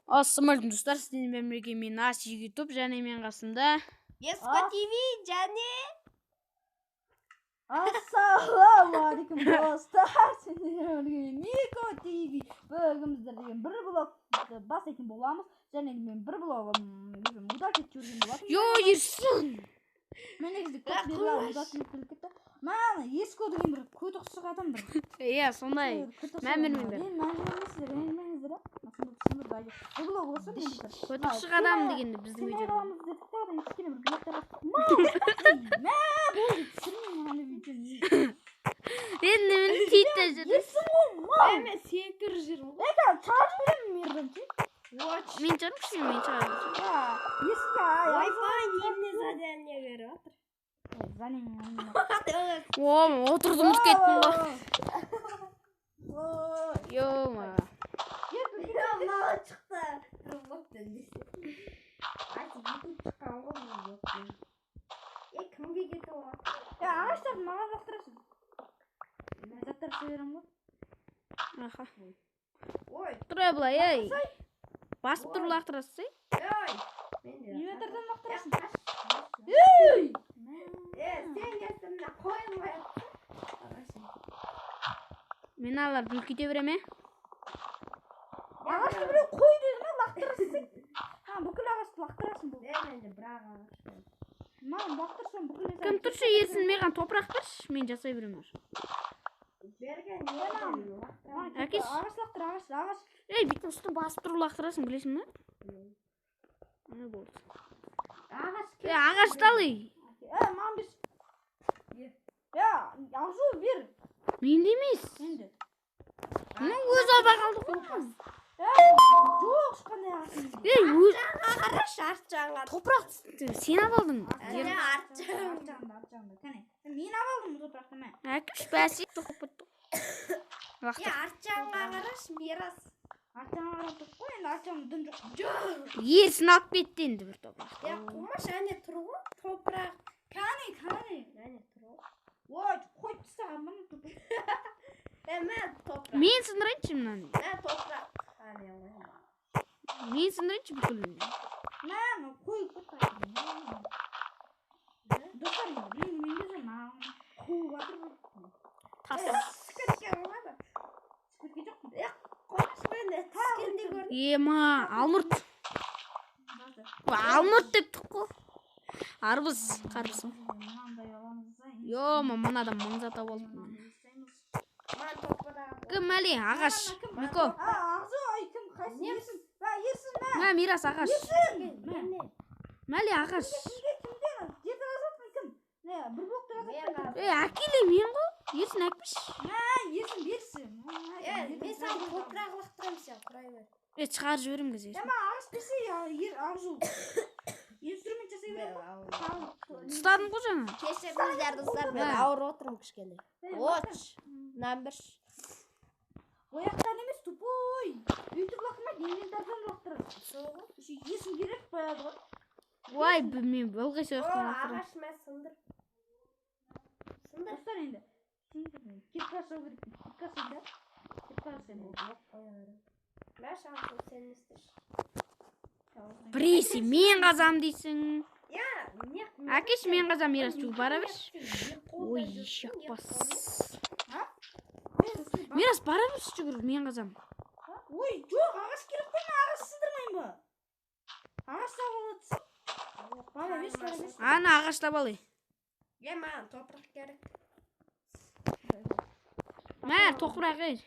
Ассалаумағалейкум достар, сіздермен бірге мен Аси YouTube және мен қасымда Еско ТВ және Ассалаумағалейкум достар, сіздермен бірге Мико ТВ. Бүгін деген бір блогты бастайтын боламыз. Және мен бір блогым муда кетіп жүрген болатын. Йо, Ерсін! Мен негізі көп берілі муда кетіп кетті. Мана Еско деген бір көтіқсық адам бір. Иә, сондай. Мәмірмендер. Көтіқсық адам дегенде біздің видео. Енді мен тиітті жүрдім. Мен секір жүрмін. Мен жармышын, мен шығармышын. Wi-Fi немне задание беріп отыр. О, отырдым кеттім ғой. Йома. Мынау шықты. Роботтан десе. YouTube шыққан ғой. Кімге кетіп отыр? Ағаштарды маған лақтырасың. Заттар сөйлерім ғой. Аха. Ой, Тұра былай, ей. Басып тұру лақтырасыз, ей. Инвентардан лақтырасың. Сен есімді қоймай. Мен алар бүлкете бере ме? Ағашты біреу қой деді ме, лақтырасың. Бүкіл ағашты лақтырасың бұл. Енді бір ағаш. Маған лақтырсам бүкіл Кім тұршы Ерсін, маған топырақ берші, мен жасай берем. Берген не? Әкеш. Ағаш лақтыр, ағаш. Ей, бүйтін үстін басып тұру лақтырасың, білесің бе? Не болды? Ағаш далы. Маған бес. Ақжол бер. Менде емес. Енді. Мен өз алба қалды ғой. Жоқ, ешқандай ағашың. Ей, өз... Қараш артжаңға. Топырақ сен алдың. Артжаңда. Кәне, мен алдым топырақты мен. Әкіш бәсі тоқып бұтты. Артжаңға қараш, мирас. Артжаңға қарап қой, енді артжаңда дым жоқ. Ерсін алып кетті енді бір топырақ. Қумаш, әне тұр ғой, топырақ. Кәне. Әне тұр ғой. Ой, қойып тастаған мұны топырақ. Мен топырақ. Мен сындырайыншы мынаны. Мен топырақ. Мен сындырайыншы бүкілін. Мен қойып тастаған. Достар, мен де маған қуып жатыр ғой. Скіртке болады. Скіртке жоқ қой. Қоймаш, мен де түскенде көрдім. Ема, алмұрт. Алмұрт деп тұқ қой. Арбыз, қарбысым. Йома, мұнадан маңзата болды. Мен топырақ. Кім әлі, ағаш. Мико. Ақжол, кім қайсы? Ерсін. Ерсін, Мә, мирас ағаш. Мәлі ағаш. Кімден? Жеті жазатпын кім? Бір блокты жазатпын. Әкелі мен ғой. Ерсін әкпіш. Ерсін берсін. Мен саған топырақ лақтырам, сен құрай бер. Шығар жіберім кіз ерсін. Ағаш берсе, Ақжол. Инструмент жасай берем. Тұстадым ғой жаңа. Кешіріңіздер достар, мен ауыр отырмын кішкене. Оч, нәмбір. Ояқтан емес, тупой. Үйтіп лақтырмайды, инвентардан лақтырады. Есін керек қояды ғой. Ой, мен бұлғай сөйіқтен лақтырам. Ағаш мен сындыр. Достар енді. Кепка жасау керек. Кепка сында. Кепка жасай болды. Мәш ағыл сен істеш. Біресе мен қазам дейсің. не? Әкеш мен қазам мирас жүгіп бара берші. Ой, шақпас. Мирас бара берші жүгір, мен қазам. Ой, жоқ, ағаш керек қой, ағаш сындырмайын ба? Ағаш сағылатсың. Бара берші. Ана ағаш табалы. Маған топырақ керек. Мә, тоқпырақ ей.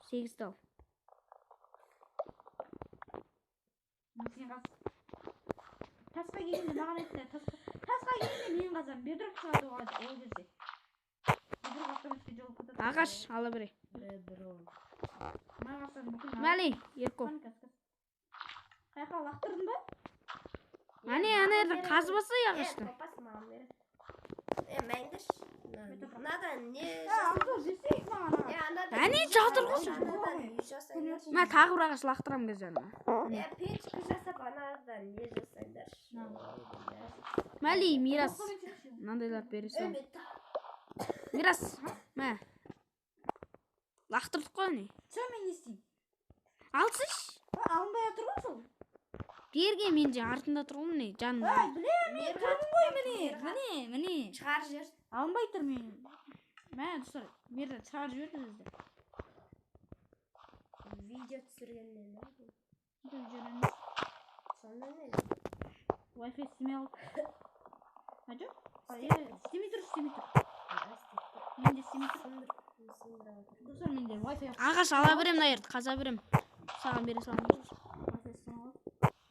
8 тал. Тасқа келгенде маған айтты. Тасқа келгенде мен қазам. Бедіріп шығады ол кезде. Бедіріп автоматқа жол құтады. Ағаш ала бере. Мағасан бүкіл. Мәлі, ерко. Қайқа лақтырдың ба? Әне ерді қазбасы ағашты. Топас маған береді. Мәңдіш. Надан не Ақжол жесейік маған. Әне жатыр ғой. жасайдар. Мә тағы бір ағаш лақтырам кез жаңа. Печка жасап анадан не жасайдар. Мәлі, мирас. Мынандайлар бересің. Мирас, мә. Лақтырдық қой не? Че мен не істеймін? Алсыш. Алынбай отыр ғой сол. Берге мен же артында тұрмын міне жаным. Білем, көрдің ғой міне. Шығарып жібер. Алынбай тұр мен. Мә, достар, мені шығарып жіберді бізді. Видео түсіргеннен. Сонда не? Wi-Fi істемей қалды. Ажо? Істемей тұр. Мен де істемей тұр. Достар, мен де Wi-Fi Ағаш ала берем наерді, қаза берем. Саған бере салам. Wi-Fi істемей қалды.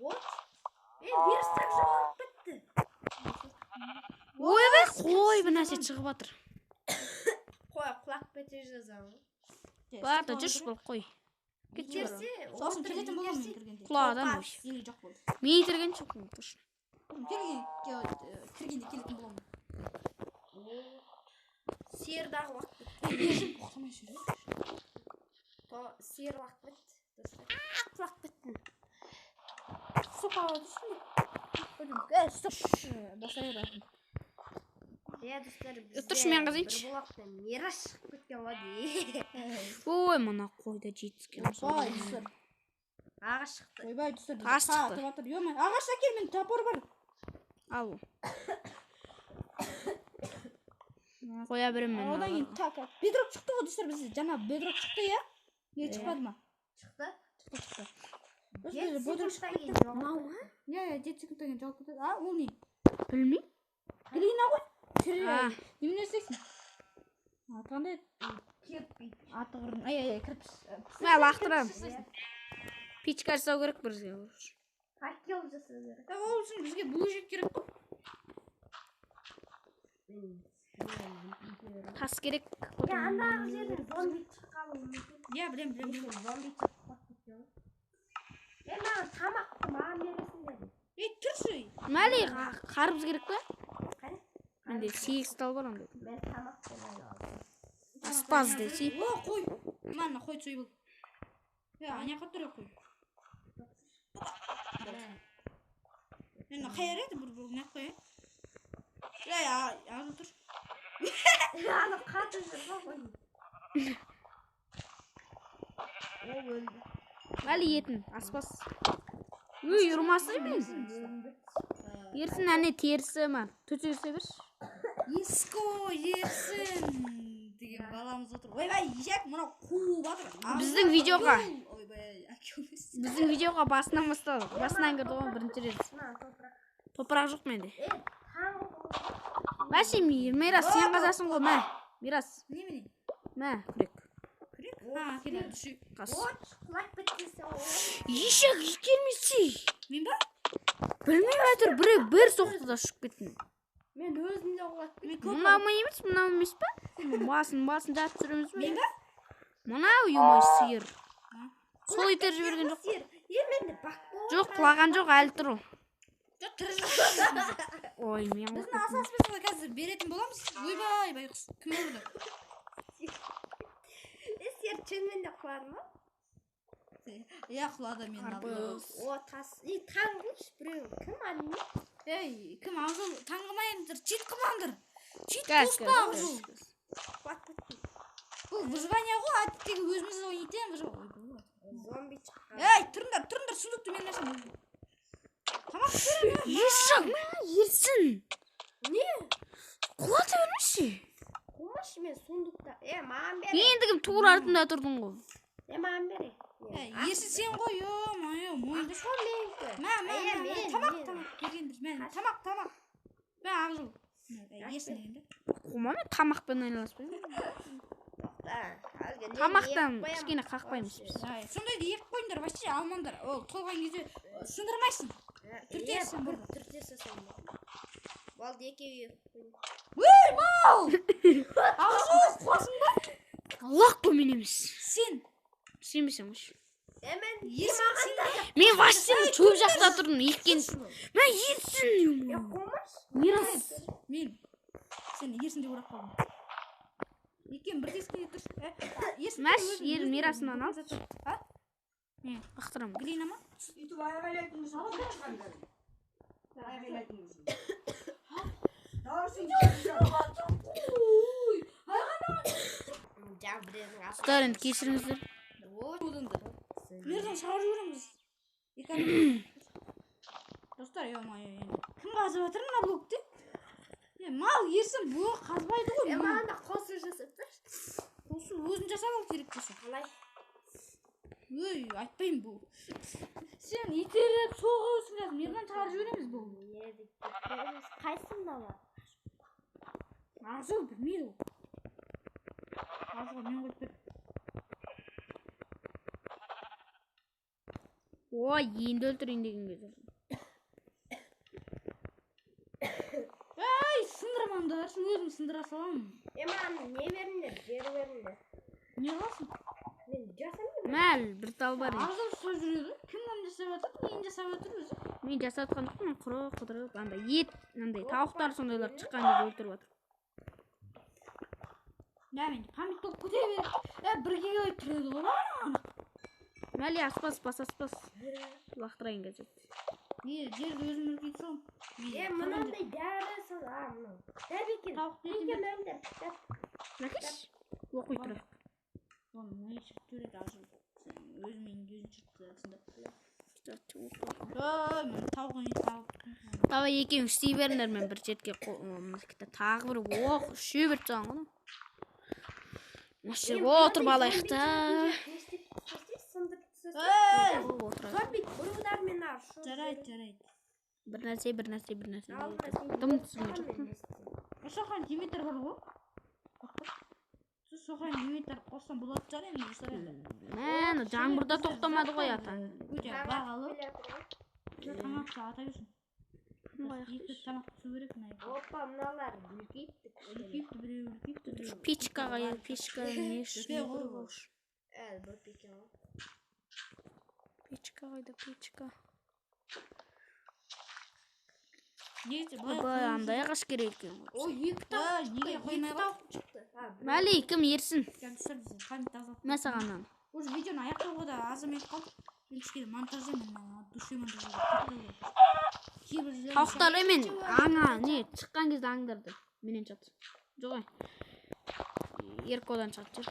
Вот. Вирустар жоғалып бітті. Ойбай, қой бір нәрсе шығып жатыр. Қой, құлақ бете жазамын. Барды, жүрші бол, қой. Кетерсе, Сосын келетін боламын мен кіргенде. Құлағадан өш. Или жоқ болды. Мен итірген жоқпын, точно. Кіргенде келетін боламын. Сиырдағы уақыт бітті. Ержім тоқтамай жүр. Сиыр уақыт бітті. Құлақ біттін. Соқа түсін. Стоп. Баса беретін. Достар, Тұршы мен қызайыншы. бір болақта мера шығып кеткен ғой дей. Ой, мына қойда жетіскен. Ойбай, достар. Ағаш шықты. Ойбай, достар. Ағаш шықты. Ағаш әкел, мен топор бар. Ал. Қоя берем мен. Одан кейін так. Бедрок шықты ғой, достар, бізде. Жаңа бедрок шықты, я? Не шықпады ма? Шықты? Шықты. Бедрок шықты. Я, 7 секундтан кейін жауап кетеді. А, ол не? Білмей? Глина ғой. Немен істейсің? Қандай? Кирпич. Атығырын. Ай, кірпіш. Мен лақтырам. Печка жасау керек бірге. Факел жасау керек. Ол үшін бізге булыжет керек қой. Тас керек. Андағы жерден зомби шыққалы мүмкін. Я, білем. Зомби шықпақ кеткен. Маған тамақты маған бересің деді. Тұршы. Мәлі қарбыз керек па? Қане? Менде 8 тал бар онда. Мен тамақты байлағым. Аспаз десе. О, қой. Мана, қой сой бұл. Аняқа тұр қой. Мен қайыр еді бұл не қой? Ағыл тұр. Аны қатып жүр ғой. Ол өлді. Мәлі етін, аспаз. Өй, ұрмасы емес. Ерсін әне терісі мар. Төтегісі берш. Еско, ерсін. Деген баламыз отыр. Ойбай, ешек, мұна қу батыр. Біздің видеоға. Ойбай, әкеуміз. Біздің видеоға басынан бастады. Басынан кірді ғой бірінші рет. Топырақ жоқ менде. Бәші, Мирас, сен қазасың ғой, мә. Мирас. Немене? Мә, күрек. Күрек? Келеді, düşі. Қас. Құлақ біттесі ол. Ешек келмесе. Мен ба? Білмей бәтір, бір соқты да ұшып кеттің. Мен өзімде құлақ біттесі. Мынау ма емес, мынау емес па? Басын жатып жүреміз бе? Мен ба? Мынау юмай сиыр. Сол итер жіберген жоқ. Менде бақ бол. Жоқ, құлаған жоқ, әлі тұр ол. Жоқ, тірі жоқ. Ой, мен Біздің асаспызға қазір беретін боламыз. Ойбай, байқұс. Кім ұрды? Сер чынмен де құлады ма? Я құлады мен алды. О, тас. Таңғыш біреу. Кім әне? Ей, кім ағыл? Таңғымайымдыр. Чит қымандыр. Чит Кәс, қоспа ағыл. Құлақ бітті. Бұл выживание ғой, әдеттегі өзіміз ойнайтын выживание. Зомби шыққан. Ей, тұрыңдар, сундықты мен нәрсен. Тамақ берем. Ешек, ерсін. Не? Құлаты бермеші. Қумаш мен сундықта. Маған бері. Ендігім туыр артында тұрдың ғой. Маған бері. Ерсін сен ғой, мойынды. Сол менікі. Тамақ. Бергендір, мен. Тамақ. Мен ағыл. Ерсін дегенде. Құма мен тамақпен айналаспаймын. Тамақтан кішкене қақпаймыз біз. Сондайды ек қойыңдар, вообще алмаңдар. Ол толған кезде сындырмайсың. Түртесің бір. Түртесі сонда. Болды екеуі. Өй, мал! Ағыл, қуасың ба? Аллах қой мен емес. Сен. Сенбесем үш. Мен вообще шөп жақта тұрдым, еккен. Мен ерсін. Мирас. Мен. Сен ерсін деп орақ қалдым. Екен бір тескене тұршы. Мәш, ел Мирасынан ал. Не? Ақтырам. Глина ма? Itu ayağıyla sağlam kan. Ayağıyla Құдар енді кешіріңіздер. Мерден шығарып жүреміз. Достар, ё-моё, енді кім қазып жатыр мына блокты? Мал ерсін, бұл қазбайды ғой. Маған да қосу жасап тұршы. Осы өзін жасап ал керек болса. Қалай? Өй, айтпайын бұл. Сен итеріп соғылсың жазым, ермен шығарып жібереміз бұл. Қайсында бар? Арзу білмейді ол. Арзуға мен қойып бер. Ой, енді өлтірейін деген кезде. Ай, сындырмаңдар, өзім сындыра саламын. Маған не беріңдер? Жер беріңдер. Не қыласың? Мен жасамаймын. Мәл, бір тал бар. Арзу ұстап жүреді. Кім оны жасап жатыр? Нені жасап жатыр өзі? Мен жасатқан жоқпын, мен қыдырып, андай ет, андай тауықтар сондайлар шыққан кезде өлтіріп жатыр. Мен память болып көте береді. Бірге келіп тұрады ғой. Мәлі аспас. Лақтырайын қазет. Жерді өзім үлкейт соң. Мынандай дәрі сол, мынау. Дәп екен. Неге мәңдер? Мәкеш, оқи тұрайық. Оны не шырт жүреді ажыл. Өзімен көзін шырттырасында. Мен тауығын ет алып. Давай екеуің істей беріңдер, мен бір жерге тағы бір үшеу беріп тағын ғой. Осы жерге отырып алайық та. Зомби бұрудармен аршы. Жарайды. Бір нәрсе. Дым түсіңе жоқ. Соған Димитр бар ғой. Соған Димитр қоссам болады жар енді жасарайды. Мәні, жаңбырда тоқтамады ғой атаң. Өте бағалы. Тамақша ата берсін. Екі тамақ түсу керек мына. Опа, мыналар үлкейіпті. Үлкейіпті. Печкаға ел, печка не үшін? Бір печка ғой. Печка қайда, печка. Былай андай ағаш керек екен. Ой, екі тауық неге қоймай шықты. Мәлі, кім ерсін? Мә сағаннан. Уже видеоны аяқтауға да азамет қалды. Мен кішкене монтаждаймын, душе монтаждаймын. Тауықтар емен, аңа, не, шыққан кезде аңдарды. Менен чат. Жоғай. Еркодан чат жүр.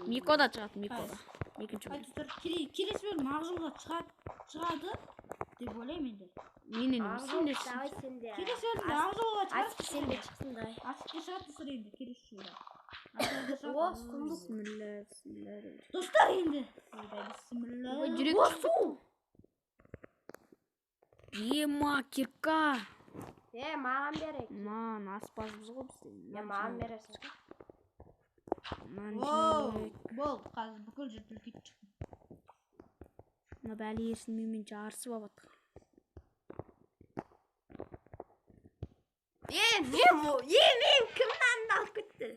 Микода шығады, Микода. Екінші бөлім. Келесі бөлім Ақжолға шығады деп ойлаймын енді. Менен емесін десін. Келесі бөлімде Ақжолға шығады. Ачық сен де шықсын дай. Ачыққа шығады түсір енді келесі жылда. Бисмилля. Достар енді. Ой, жүрек шықты. Ема, кирка. Маған берек. Ман, аспазбыз ғой біз. Маған бересің. Бол, қазір бүкіл жерді үлкейт шықты. Мына бәлі ерсін менімен жарысып абады. Мен кімнен алып кетті?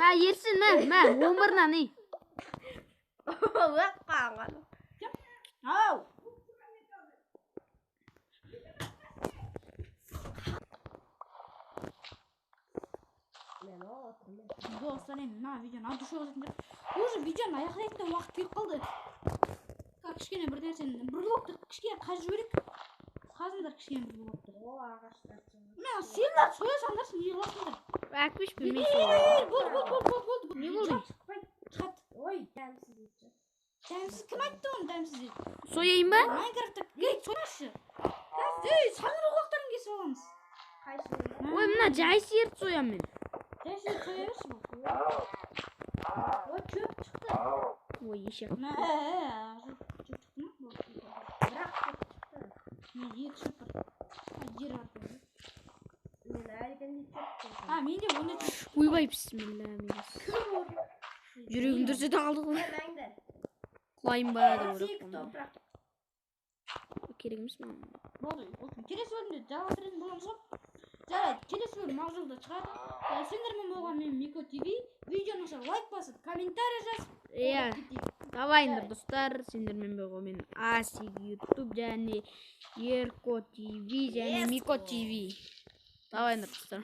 Мә, ерсін, мә, өмірінен, ей. Өқпаған. Ау! Достар, мына видеоны алып düşіп жатырмын. Уже видеоны аяқтайтын уақыт келіп қалды. Кішкене бір нәрсені, бір блокты кішкене қазып жіберейік. Қазыңдар кішкене бір блокты. Мә, сендер соя салдарсың, не қыласыңдар? Әкпеш білмейсің. Болды. Не болды? Шығат. Ой, дәмсіз етші. Дәмсіз кім айтты оны дәмсіз деп? Сояйын ба? Майнкрафтта гейт сояшы. Қазір самұрық оқтарын кесіп аламыз. Ой, мына жай сиырды соям мен. Жай сиырды соя берші бұл. Ой, чөп шықты. Ой, ешек. Мә, чөп шықты ма? Бірақ чөп шықты. Екі шөп бар. Жер бар. Мен әлгінде чөп шықты. Менде онда чөп. Ойбай, бисмилля. Жүрегім дүрсе де қалды ғой. Мәңдер. Құлайын ба деп ойлап Тек топырақ. Керек емес мен. Болды. Келесі бөлімде жалғастыратын боламыз ғой. Жарайды, келесі бөлім Ақжолда шығады. Сендермен болған мен Мико ТВ. Видеоны лайк басып, комментарий жазып. Давайындар достар, сендермен болған мен Асик YouTube және Ерко ТВ және Мико ТВ. Давайындар достар.